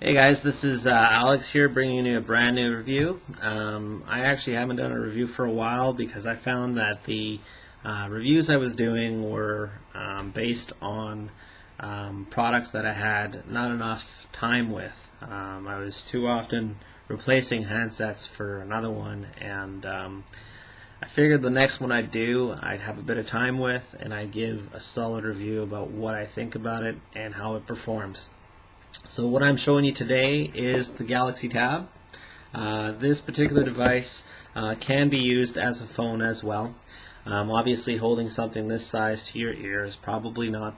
Hey guys, this is Alex here bringing you a brand new review. I actually haven't done a review for a while because I found that the reviews I was doing were based on products that I had not enough time with. I was too often replacing handsets for another one, and I figured the next one I'd do I'd have a bit of time with, and I'd give a solid review about what I think about it and how it performs. So what I'm showing you today is the Galaxy Tab. This particular device can be used as a phone as well. Obviously holding something this size to your ear is probably not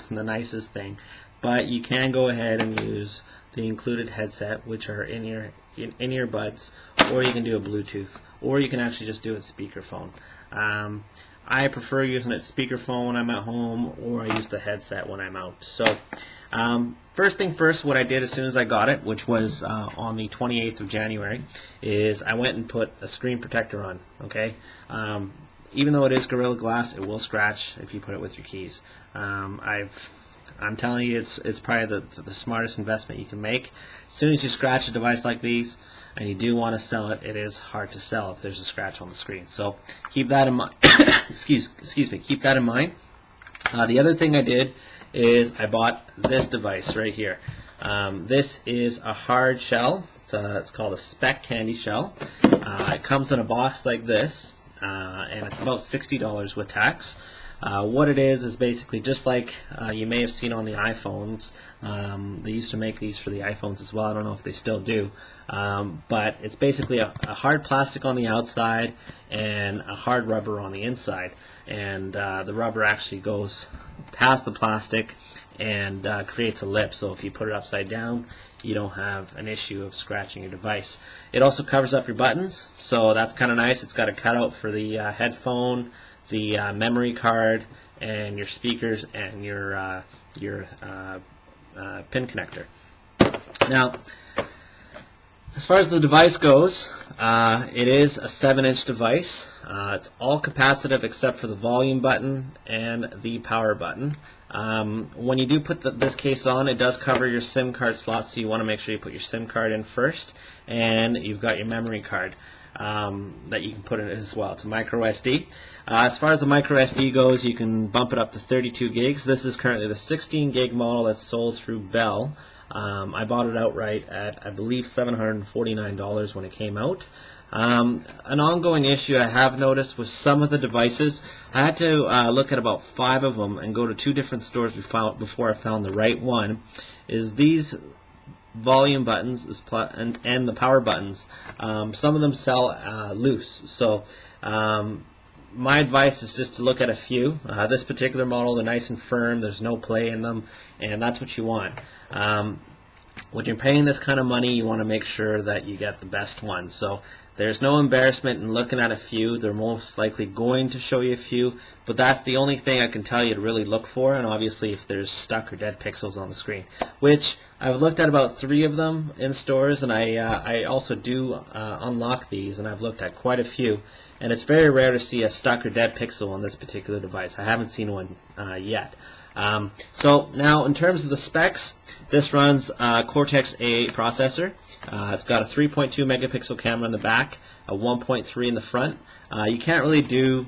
the nicest thing, but you can go ahead and use the included headset, which are in buds, or you can do a Bluetooth, or you can actually just do it speakerphone. I prefer using it speakerphone when I'm at home, or I use the headset when I'm out. So first thing first, what I did as soon as I got it, which was on the 28th of January, is I went and put a screen protector on. Okay, even though it is Gorilla Glass, it will scratch if you put it with your keys. I'm telling you, it's probably the smartest investment you can make. As soon as you scratch a device like these, and you do want to sell it, it is hard to sell if there's a scratch on the screen. So keep that in mind. excuse me. Keep that in mind. The other thing I did is I bought this device right here. This is a hard shell. It's called a Spec Candy shell. It comes in a box like this, and it's about $60 with tax. What it is basically just like you may have seen on the iPhones. They used to make these for the iPhones as well. I don't know if they still do. But it's basically a hard plastic on the outside and a hard rubber on the inside. And the rubber actually goes past the plastic and creates a lip. So if you put it upside down, you don't have an issue of scratching your device. It also covers up your buttons, so that's kind of nice. It's got a cutout for the headphone, the memory card, and your speakers and your pin connector. Now, as far as the device goes, it is a 7-inch device. It's all capacitive except for the volume button and the power button. When you do put this case on, it does cover your SIM card slot, so you want to make sure you put your SIM card in first, and you've got your memory card that you can put in as well. It's a micro SD. As far as the micro SD goes, you can bump it up to 32 gigs. This is currently the 16 gig model that's sold through Bell. I bought it outright at, I believe, $749 when it came out. An ongoing issue I have noticed with some of the devices, I had to look at about 5 of them and go to 2 different stores before I found the right one, is these volume buttons and the power buttons. Some of them sell loose, so my advice is just to look at a few. This particular model, they're nice and firm, there's no play in them, and that's what you want. When you're paying this kind of money, you want to make sure that you get the best one. So there's no embarrassment in looking at a few. They're most likely going to show you a few, but that's the only thing I can tell you to really look for, and obviously if there's stuck or dead pixels on the screen, which I've looked at about 3 of them in stores, and I also do unlock these, and I've looked at quite a few, and it's very rare to see a stuck or dead pixel on this particular device. I haven't seen one yet. So now in terms of the specs, this runs Cortex A8 processor. It's got a 3.2 megapixel camera in the back, a 1.3 in the front. You can't really do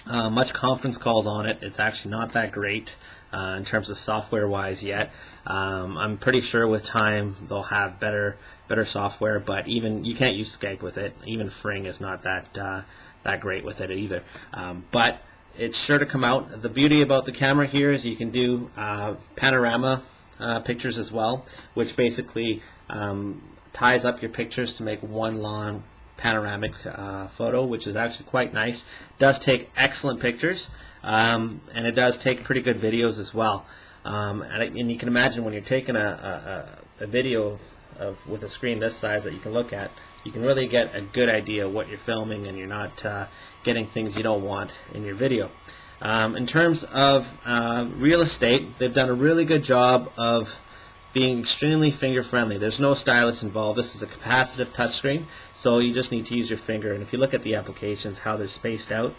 much conference calls on it. It's actually not that great in terms of software wise yet. I'm pretty sure with time they'll have better software, but even you can't use Skype with it. Even Fring is not that great with it either. But it's sure to come out. The beauty about the camera here is you can do panorama pictures as well, which basically ties up your pictures to make one long panoramic photo, which is actually quite nice. It does take excellent pictures, and it does take pretty good videos as well. And you can imagine when you're taking a video with a screen this size that you can look at, you can really get a good idea of what you're filming, and you're not getting things you don't want in your video. In terms of real estate, they've done a really good job of being extremely finger friendly. There's no stylus involved. This is a capacitive touchscreen, so you just need to use your finger. And if you look at the applications, how they're spaced out,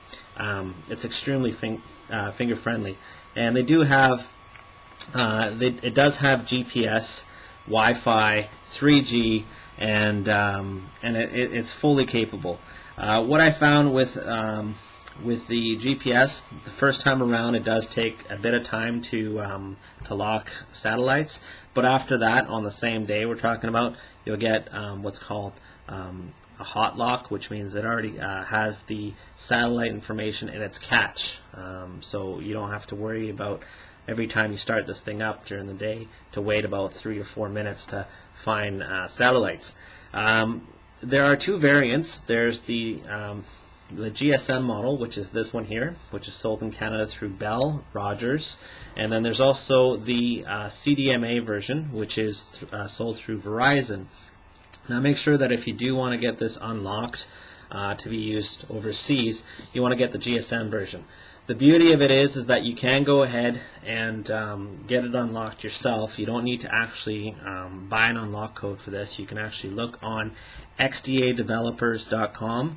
it's extremely finger friendly. And they do have, it does have GPS, Wi-Fi, 3G, and it's fully capable. What I found with the GPS, the first time around, it does take a bit of time to lock satellites, but after that, on the same day we're talking about, you'll get what's called a hot lock, which means it already has the satellite information in its cache, so you don't have to worry about every time you start this thing up during the day to wait about 3 or 4 minutes to find satellites. There are two variants. There's the GSM model, which is this one here, which is sold in Canada through Bell, Rogers, and then there's also the CDMA version, which is sold through Verizon. Now make sure that if you do want to get this unlocked to be used overseas, you want to get the GSM version. The beauty of it is that you can go ahead and get it unlocked yourself. You don't need to actually buy an unlock code for this. You can actually look on xdadevelopers.com,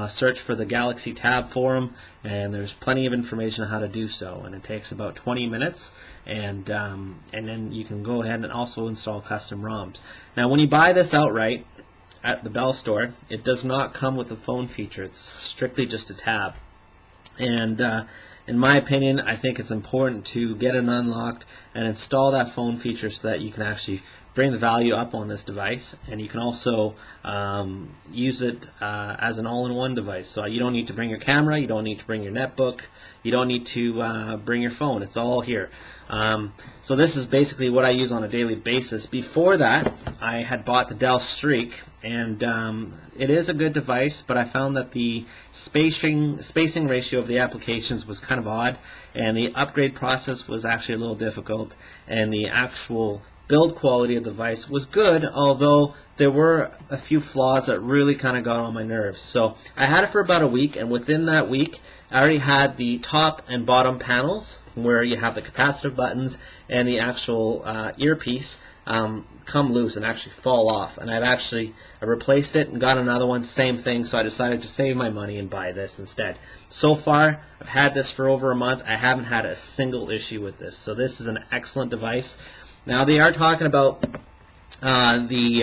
search for the Galaxy Tab forum, and there's plenty of information on how to do so. And it takes about 20 minutes, and then you can go ahead and also install custom ROMs. Now, when you buy this outright at the Bell store, it does not come with a phone feature. It's strictly just a tab. And in my opinion, I think it's important to get it unlocked and install that phone feature so that you can actually bring the value up on this device, and you can also use it as an all-in-one device. So you don't need to bring your camera, you don't need to bring your netbook, you don't need to bring your phone. It's all here. So this is basically what I use on a daily basis. Before that, I had bought the Dell Streak, and it is a good device, but I found that the spacing ratio of the applications was kind of odd, and the upgrade process was actually a little difficult, and the actual build quality of the device was good, although there were a few flaws that really kind of got on my nerves. So I had it for about a week, and within that week I already had the top and bottom panels where you have the capacitive buttons and the actual earpiece come loose and actually fall off, and I've actually replaced it and got another one, same thing, so I decided to save my money and buy this instead. So far I've had this for over a month. I haven't had a single issue with this, so this is an excellent device. Now they are talking about the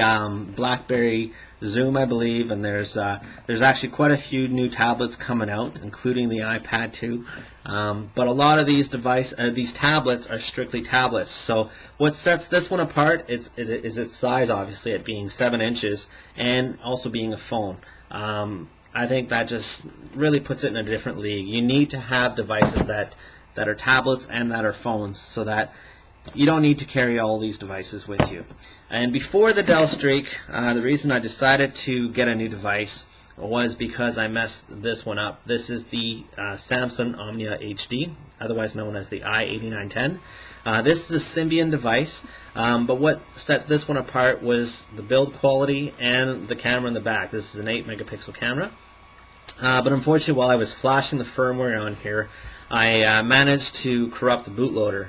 BlackBerry Zoom, I believe, and there's actually quite a few new tablets coming out, including the iPad 2. But a lot of these these tablets are strictly tablets. So what sets this one apart is its size, obviously, it being 7 inches and also being a phone. I think that just really puts it in a different league. You need to have devices that are tablets and that are phones, so that you don't need to carry all these devices with you. And before the Dell Streak, the reason I decided to get a new device was because I messed this one up. This is the Samsung Omnia HD, otherwise known as the i8910. This is a Symbian device, but what set this one apart was the build quality and the camera in the back. This is an 8 megapixel camera. But unfortunately, while I was flashing the firmware on here, I managed to corrupt the bootloader.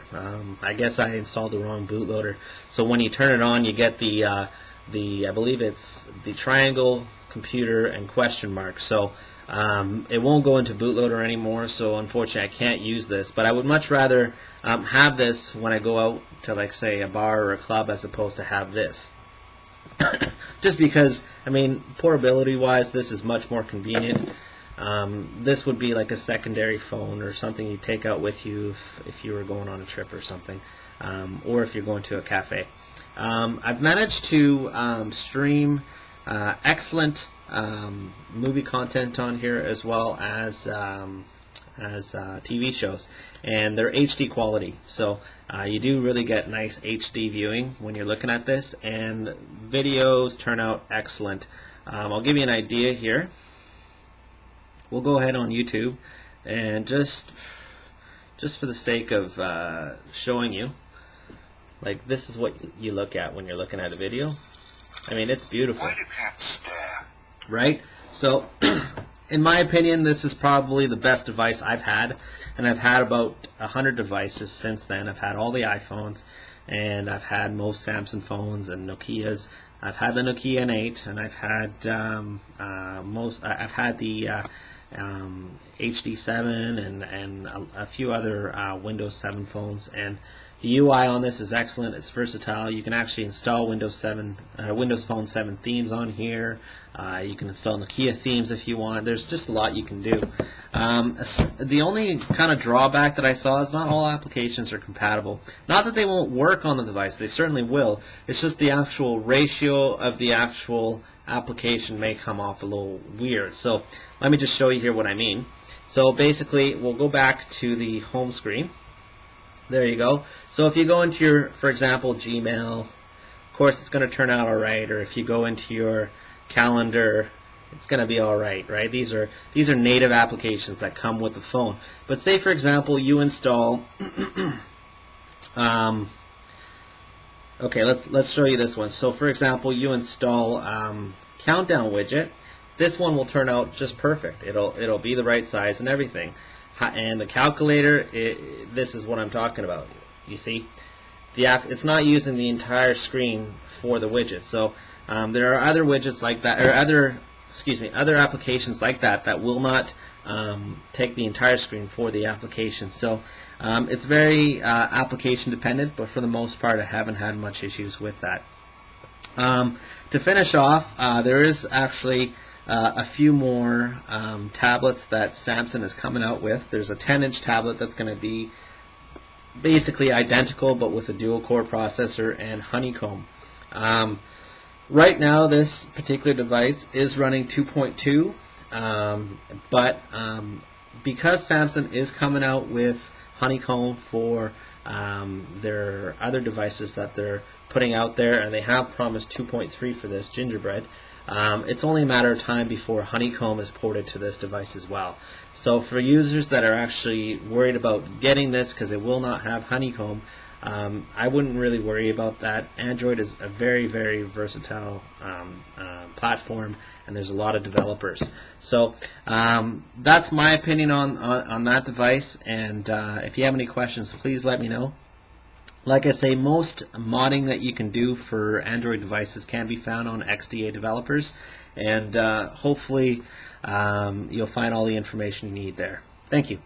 I guess I installed the wrong bootloader. So when you turn it on, you get the I believe it's the triangle, computer, and question mark. So it won't go into bootloader anymore. So unfortunately, I can't use this. But I would much rather have this when I go out to, like, say, a bar or a club, as opposed to have this. Just because, I mean, portability-wise, this is much more convenient. This would be like a secondary phone or something you take out with you if you were going on a trip or something, or if you're going to a cafe. I've managed to stream excellent movie content on here, as well as TV shows, and they're HD quality, so you do really get nice HD viewing when you're looking at this, and videos turn out excellent. I'll give you an idea here. We'll go ahead on YouTube, and just for the sake of showing you, like, this is what you look at when you're looking at a video. I mean, it's beautiful. Why do cats stare? Right? So in my opinion, this is probably the best device I've had, and I've had about 100 devices since then. I've had all the iPhones, and I've had most Samsung phones and Nokias. I've had the Nokia N8, and I've had I've had the HD7 and a few other Windows 7 phones, and The UI on this is excellent. It's versatile. You can actually install Windows Phone 7 themes on here. You can install Nokia themes if you want. There's just a lot you can do. The only kind of drawback that I saw is not all applications are compatible. Not that they won't work on the device. They certainly will. It's just the actual ratio of the actual application may come off a little weird. So let me just show you here what I mean. So basically, we'll go back to the home screen. There you go. So if you go into your, for example, Gmail, of course it's going to turn out all right. Or if you go into your calendar, it's going to be all right, right? These are native applications that come with the phone. But say, for example, you install. Okay, let's show you this one. So, for example, you install Countdown widget. This one will turn out just perfect. It'll be the right size and everything. And the calculator, this is what I'm talking about. You see, it's not using the entire screen for the widget. So there are other widgets like that, or other applications like that that will not take the entire screen for the application. So it's very application dependent, but for the most part, I haven't had much issues with that. To finish off, there is actually a few more tablets that Samsung is coming out with. There's a 10-inch tablet that's going to be basically identical, but with a dual-core processor and honeycomb. Right now, this particular device is running 2.2, but because Samsung is coming out with honeycomb for their other devices that they're putting out there, and they have promised 2.3 for this gingerbread, it's only a matter of time before honeycomb is ported to this device as well. So for users that are actually worried about getting this because it will not have honeycomb, I wouldn't really worry about that. Android is a very, very versatile platform, and there's a lot of developers. So that's my opinion on that device, and if you have any questions, please let me know. Like I say, most modding that you can do for Android devices can be found on XDA developers, and hopefully you'll find all the information you need there. Thank you.